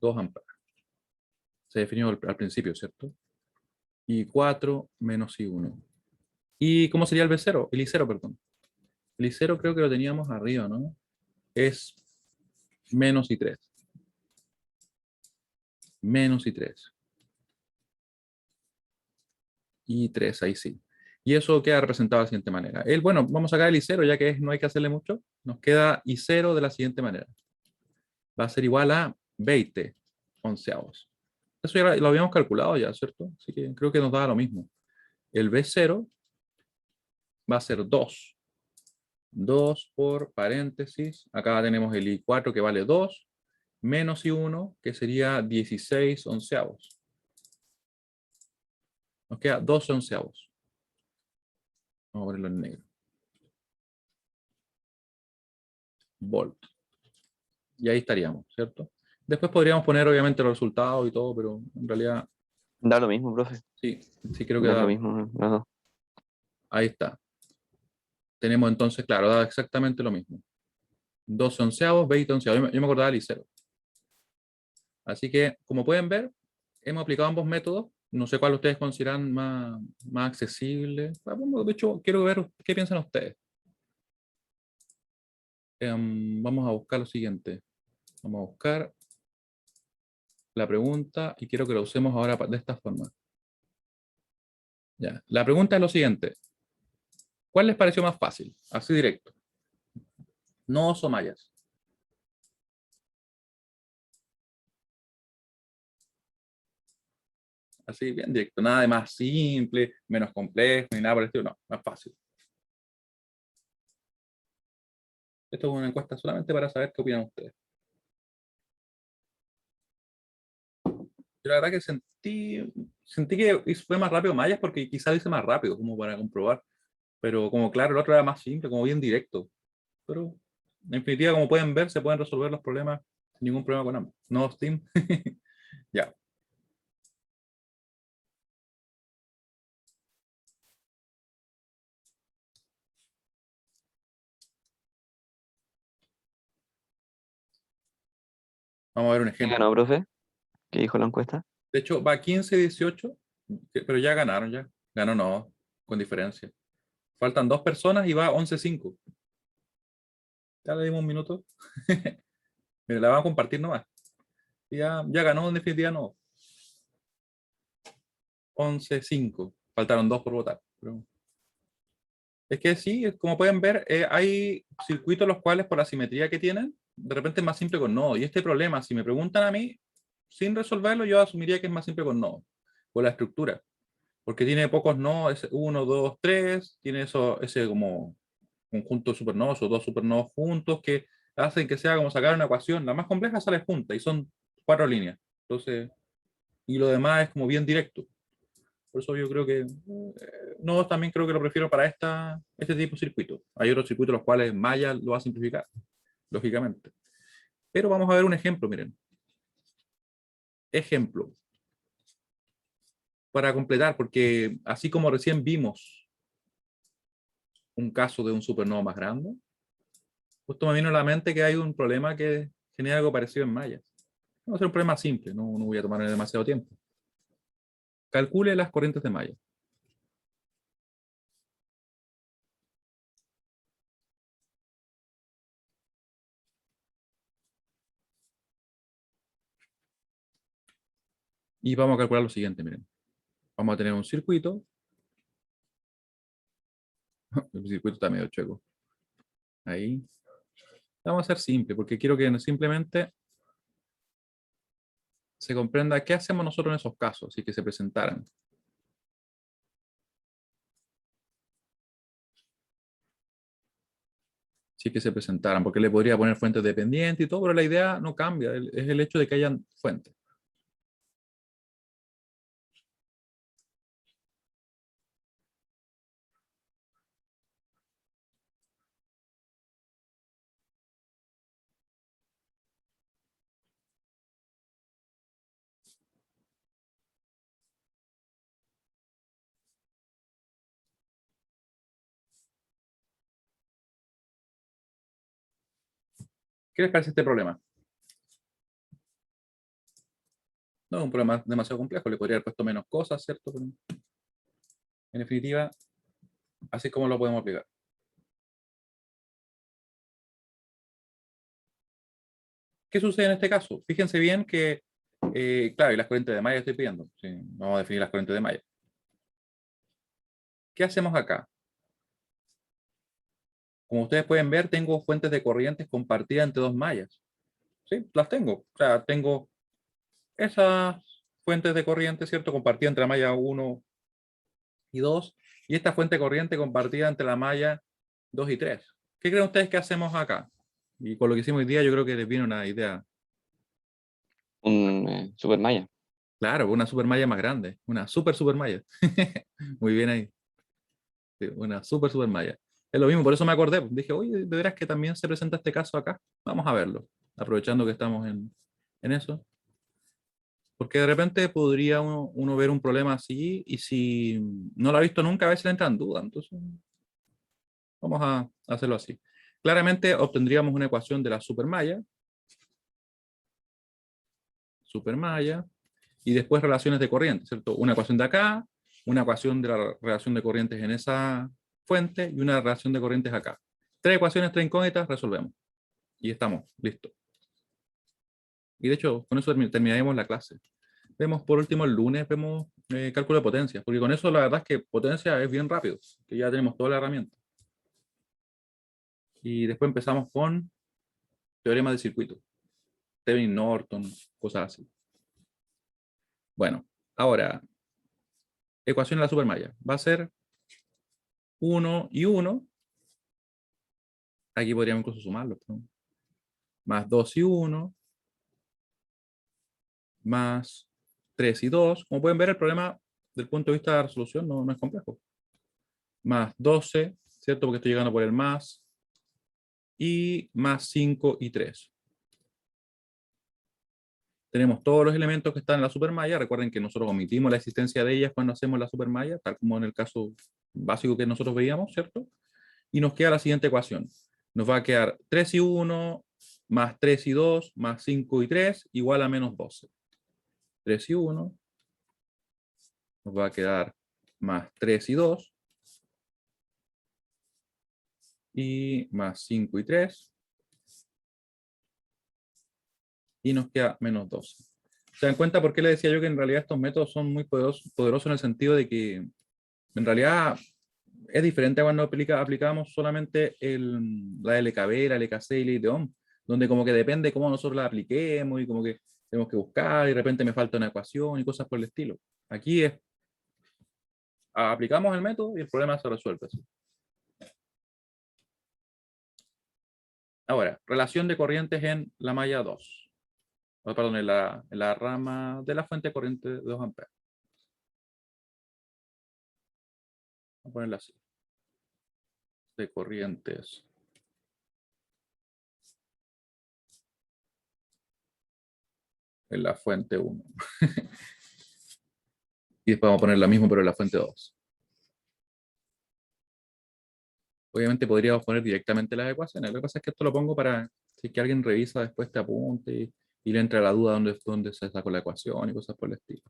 2 amperes. Se definió al principio, ¿cierto? I4 menos I1. ¿Y cómo sería el B0? El I0, perdón. El I0 creo que lo teníamos arriba, ¿no? Es menos I3. Menos I3. I3, ahí sí. Y eso queda representado de la siguiente manera. Bueno, vamos a sacar el I0, ya que no hay que hacerle mucho. Nos queda I0 de la siguiente manera. Va a ser igual a 20 onceavos. Eso ya lo habíamos calculado ya, ¿cierto? Así que creo que nos da lo mismo. El B0 va a ser 2. 2 por paréntesis. Acá tenemos el I4 que vale 2. Menos I1 que sería 16 onceavos. Nos queda 12 onceavos. Vamos a ponerlo en negro. Volt. Y ahí estaríamos, ¿cierto? Después podríamos poner obviamente los resultados y todo, pero en realidad Da lo mismo, profe. sí creo que Da lo da. mismo, los dos. Ahí está. Tenemos entonces, claro, da exactamente lo mismo. 12 onceavos, 20 onceavos. Yo me acordaba del I0. Así que, como pueden ver, hemos aplicado ambos métodos. No sé cuál ustedes consideran más accesible. Bueno, de hecho, quiero ver qué piensan ustedes. Vamos a buscar lo siguiente. Vamos a buscar la pregunta y quiero que la usemos ahora de esta forma. Ya. La pregunta es lo siguiente. ¿Cuál les pareció más fácil? Así directo. ¿Nodos o mallas? Así bien directo. Nada de más simple, menos complejo, ni nada por el estilo. No, más fácil. Esto es una encuesta solamente para saber qué opinan ustedes. Yo la verdad que sentí que fue más rápido mallas porque quizás lo hice más rápido, como para comprobar. Pero como claro, el otro era más simple, como bien directo. Pero en definitiva, como pueden ver, se pueden resolver los problemas sin ningún problema con ambos. No Steam. Ya. Vamos a ver un ¿Quién ejemplo. ganó, profe? ¿Qué dijo la encuesta? De hecho, va 15-18, pero ya ganaron ya. Ganó no, con diferencia. Faltan 2 personas y va 11-5. Ya le dimos un minuto. Mira, la vamos a compartir nomás. Ya ganó en definitiva no. 11-5. Faltaron 2 por votar. Pero es que sí, como pueden ver, hay circuitos los cuales por la simetría que tienen, de repente es más simple con nodo. Y este problema, si me preguntan a mí, sin resolverlo, yo asumiría que es más simple con nodo, por la estructura. Porque tiene pocos nodos, 1, 2, 3, tiene ese como conjunto de supernodos o 2 supernodos juntos que hacen que sea como sacar una ecuación. La más compleja sale junta y son 4 líneas. Entonces, y lo demás es como bien directo. Por eso yo creo que nodos también creo que lo prefiero para este tipo de circuitos. Hay otros circuitos los cuales Maya lo va a simplificar, lógicamente. Pero vamos a ver un ejemplo, miren. Ejemplo. Para completar, porque así como recién vimos un caso de un supernova más grande, justo me vino a la mente que hay un problema que genera algo parecido en Maya. Va a ser un problema simple, no voy a tomar demasiado tiempo. Calcule las corrientes de Maya. Y vamos a calcular lo siguiente, miren. Vamos a tener un circuito. El circuito está medio chueco. Ahí. Vamos a hacer simple, porque quiero que simplemente se comprenda qué hacemos nosotros en esos casos, si que se presentaran. Si que se presentaran, porque le podría poner fuentes dependientes y todo, pero la idea no cambia, es el hecho de que hayan fuentes. ¿Qué les parece este problema? No es un problema demasiado complejo, le podría haber puesto menos cosas, ¿cierto? Pero en definitiva, así es como lo podemos aplicar. ¿Qué sucede en este caso? Fíjense bien que, claro, y las corrientes de malla estoy pidiendo. Sí, vamos a definir las corrientes de malla. ¿Qué hacemos acá? Como ustedes pueden ver, tengo fuentes de corrientes compartidas entre dos mallas. ¿Sí? Las tengo. O sea, tengo esas fuentes de corriente, ¿cierto? Compartidas entre la malla 1 y 2. Y esta fuente de corriente compartida entre la malla 2 y 3. ¿Qué creen ustedes que hacemos acá? Y con lo que hicimos hoy día, yo creo que les viene una idea. Un supermalla. Claro, una supermalla más grande. Una supermalla. Muy bien ahí. Sí, una supermalla. Es lo mismo, por eso me acordé. Dije, oye, de veras que también se presenta este caso acá. Vamos a verlo. Aprovechando que estamos en eso. Porque de repente podría uno ver un problema así y si no lo ha visto nunca, a veces le entra en duda. Entonces, vamos a hacerlo así. Claramente obtendríamos una ecuación de la supermalla, y después relaciones de corriente, ¿cierto? Una ecuación de acá, una ecuación de la relación de corrientes en esa fuente y una relación de corrientes acá. 3 ecuaciones, 3 incógnitas, resolvemos. Y estamos, listos. Y de hecho, con eso terminaremos la clase. Vemos por último el lunes, vemos cálculo de potencias, porque con eso la verdad es que potencia es bien rápido, que ya tenemos toda la herramienta. Y después empezamos con teorema de circuito, Thevenin, Norton, cosas así. Bueno, ahora, ecuación de la supermalla. Va a ser 1 y 1. Aquí podríamos incluso sumarlo, ¿no? Más 2 y 1. Más 3 y 2. Como pueden ver, el problema del punto de vista de la resolución no es complejo. Más 12, ¿cierto? Porque estoy llegando por el más. Y más 5 y 3. Tenemos todos los elementos que están en la supermalla. Recuerden que nosotros omitimos la existencia de ellas cuando hacemos la supermalla, tal como en el caso básico que nosotros veíamos, ¿cierto? Y nos queda la siguiente ecuación. Nos va a quedar 3 y 1 más 3 y 2 más 5 y 3 igual a menos 12. 3 y 1 nos va a quedar más 3 y 2 y más 5 y 3 y nos queda menos 12. ¿Se dan cuenta por qué le decía yo que en realidad estos métodos son muy poderosos en el sentido de que en realidad es diferente a cuando aplicamos solamente la LKB, la LKC y la ley de Ohm, donde como que depende cómo nosotros la apliquemos y como que tenemos que buscar y de repente me falta una ecuación y cosas por el estilo. Aquí aplicamos el método y el problema se resuelve así. Ahora, relación de corrientes en la malla 2. Perdón, en la rama de la fuente de corriente de 2 amperes. Vamos a ponerla así. De corrientes. En la fuente 1. Y después vamos a poner la misma, pero en la fuente 2. Obviamente podríamos poner directamente las ecuaciones. Lo que pasa es que esto lo pongo para si es que alguien revisa después este apunte y le entra la duda dónde se sacó la ecuación y cosas por el estilo.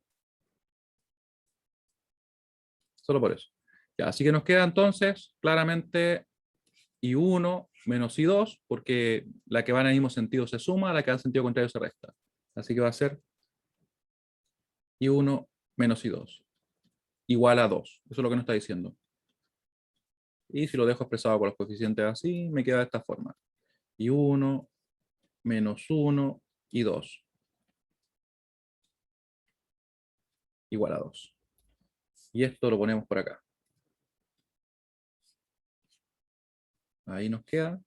Solo por eso. Ya, así que nos queda entonces claramente I1 menos I2, porque la que va en el mismo sentido se suma, la que va en sentido contrario se resta. Así que va a ser I1 menos I2 igual a 2. Eso es lo que nos está diciendo. Y si lo dejo expresado con los coeficientes así, me queda de esta forma. I1 menos 1 y 2. igual a 2. Y esto lo ponemos por acá. Ahí nos queda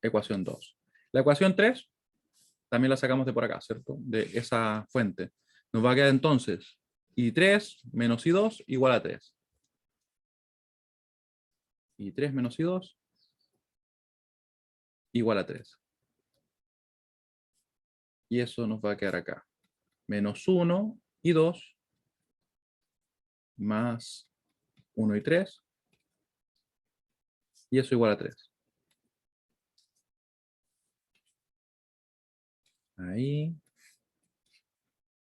ecuación 2. La ecuación 3 también la sacamos de por acá, ¿cierto? De esa fuente. Nos va a quedar entonces I3 menos I2 igual a 3. I3 menos I2 igual a 3. Y eso nos va a quedar acá. Menos 1 y 2 más 1 y 3. Y eso igual a 3. Ahí.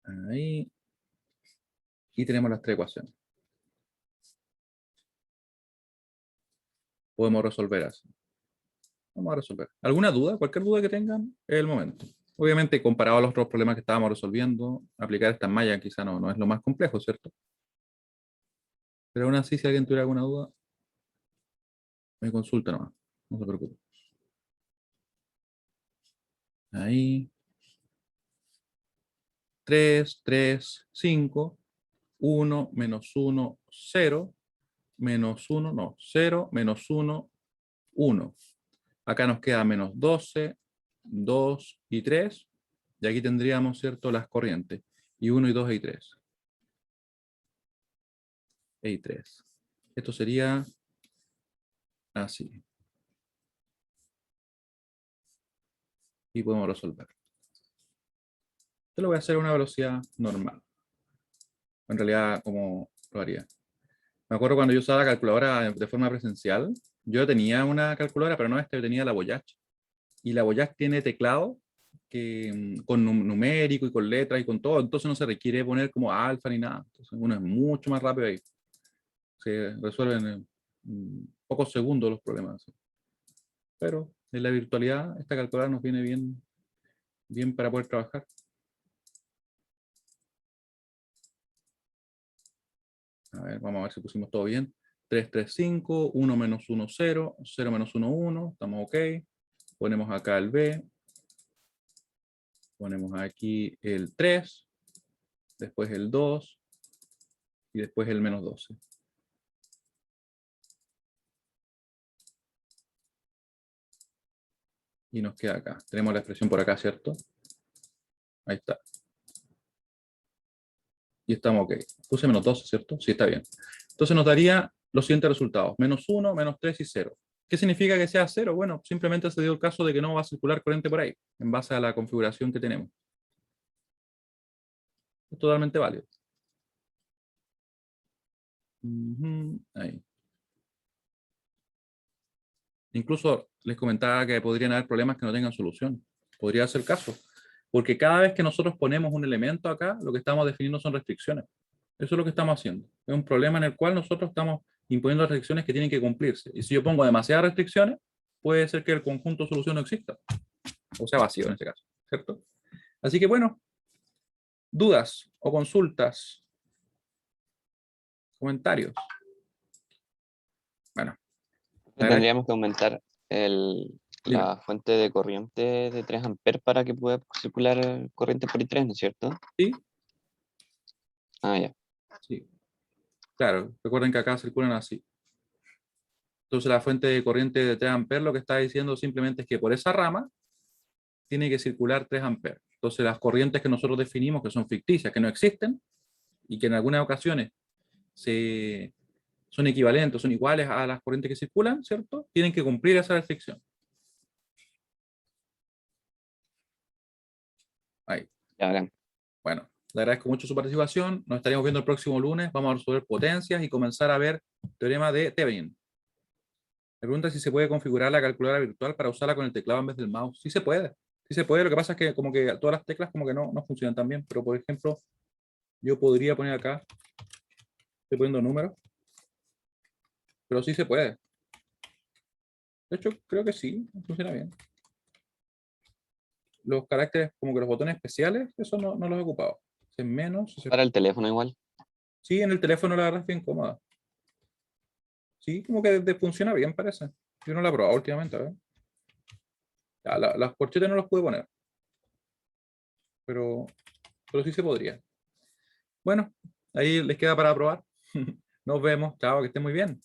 Ahí. Y tenemos las tres ecuaciones. Podemos resolver así. Vamos a resolver. ¿Alguna duda? Cualquier duda que tengan, es el momento. Obviamente, comparado a los otros problemas que estábamos resolviendo, aplicar estas mallas quizá no es lo más complejo, ¿cierto? Pero aún así, si alguien tuviera alguna duda, me consulta nomás. No se preocupe. Ahí. 3, 3, 5, 1, menos 1, 0, menos 1, no, 0, menos 1, 1. Acá nos queda menos 12, 2 y 3. Y aquí tendríamos, ¿cierto?, las corrientes. Y 1 y 2 y 3. Y 3. Esto sería así. Y podemos resolver. Yo lo voy a hacer a una velocidad normal. En realidad, como lo haría. Me acuerdo cuando yo usaba la calculadora de forma presencial. Yo tenía una calculadora, pero no esta, yo tenía la Voyage. Y la Voyage tiene teclado que, con numérico y con letras y con todo. Entonces no se requiere poner como alfa ni nada. Entonces uno es mucho más rápido ahí. Se resuelven en pocos segundos los problemas. Pero en la virtualidad, esta calculadora nos viene bien para poder trabajar. A ver, vamos a ver si pusimos todo bien. 3, 3, 5, 1 menos 1, 0, 0 menos 1, 1, estamos ok. Ponemos acá el B. Ponemos aquí el 3, después el 2 y después el menos 12. Y nos queda acá. Tenemos la expresión por acá, ¿cierto? Ahí está. Y estamos ok. Puse menos 12, ¿cierto? Sí, está bien. Entonces nos daría los siguientes resultados. Menos 1, menos 3 y 0. ¿Qué significa que sea 0? Bueno, simplemente se dio el caso de que no va a circular corriente por ahí, en base a la configuración que tenemos. Es totalmente válido. Ahí. Incluso les comentaba que podrían haber problemas que no tengan solución. Podría ser el caso. Porque cada vez que nosotros ponemos un elemento acá, lo que estamos definiendo son restricciones. Eso es lo que estamos haciendo. Es un problema en el cual nosotros estamos imponiendo restricciones que tienen que cumplirse. Y si yo pongo demasiadas restricciones, puede ser que el conjunto de solución no exista. O sea, vacío en este caso. ¿Cierto? Así que bueno, dudas o consultas, comentarios. Bueno. Tendríamos que aumentar Dime. la fuente de corriente de 3 amperes para que pueda circular corriente por I3, ¿no es cierto? ¿Sí? Ah, ya. Sí. Claro, recuerden que acá circulan así. Entonces la fuente de corriente de 3 amperes lo que está diciendo simplemente es que por esa rama tiene que circular 3 amperes. Entonces las corrientes que nosotros definimos, que son ficticias, que no existen, y que en algunas ocasiones son equivalentes, son iguales a las corrientes que circulan, ¿cierto? Tienen que cumplir esa restricción. Ahí. Ya, bacán. Bueno, le agradezco mucho su participación. Nos estaríamos viendo el próximo lunes. Vamos a resolver potencias y comenzar a ver teorema de Thevenin. Me pregunta si se puede configurar la calculadora virtual para usarla con el teclado en vez del mouse. Sí se puede. Sí se puede. Lo que pasa es que como que todas las teclas como que no funcionan tan bien. Pero por ejemplo, yo podría poner acá, estoy poniendo números, pero sí se puede. De hecho, creo que sí, funciona bien. Los caracteres, como que los botones especiales, eso no los he ocupado. Es menos. Para el teléfono igual. Sí, en el teléfono la verdad es bien cómoda. Sí, como que funciona bien, parece. Yo no la he probado últimamente, a ver. Ya, las corchetes no los pude poner. Pero pero sí se podría. Bueno, ahí les queda para probar. Nos vemos. Chao, que estén muy bien.